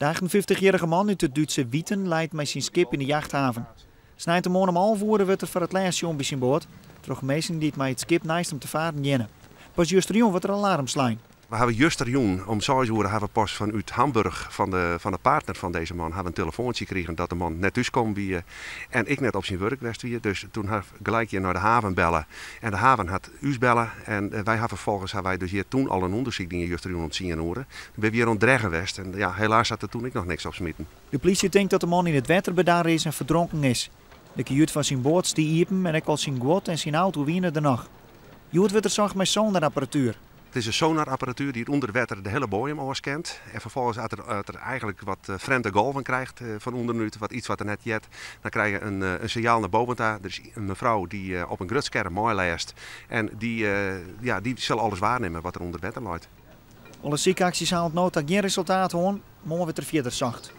De 58-jarige man uit de Duitse Wieten leidt met zijn skip in de jachthaven. Snijdt de man om al voeren wordt er voor het laatste bij zijn boord. Vroeg mensen die het met het skip naast hem te varen jennen. Pas juist er wordt er alarm slaan. We hebben juster om 6 uur hebben we pas vanuit Hamburg van de partner van deze man hebben een telefoontje gekregen dat de man net thuis kwam en ik net op zijn werk was. Dus toen heb ik gelijk hier naar de haven bellen en de haven had us bellen en wij hebben vervolgens dus hier toen al een onderzoek die juster om 10 uur. We zijn hier ontdreig geweest en ja, helaas had er toen ik nog niks op smitten. De politie denkt dat de man in het water bedaard is en verdronken is. De kajuut van zijn boot stiet iepen en ik al zijn god en zijn auto wienen de nacht. Jood wordt er zacht met sonarapparatuur. Het is een sonarapparatuur die het onder water de hele bodem oorscant. En vervolgens als er eigenlijk wat vreemde golven krijgt van onderuit, iets wat er net jet, dan krijg je een signaal naar boven toe. Er is een mevrouw die op een grutscherm mooi leest en die zal alles waarnemen wat er onder water ligt. Alle ziekenacties halen nooit geen resultaat hoor, maar wordt er verder zacht.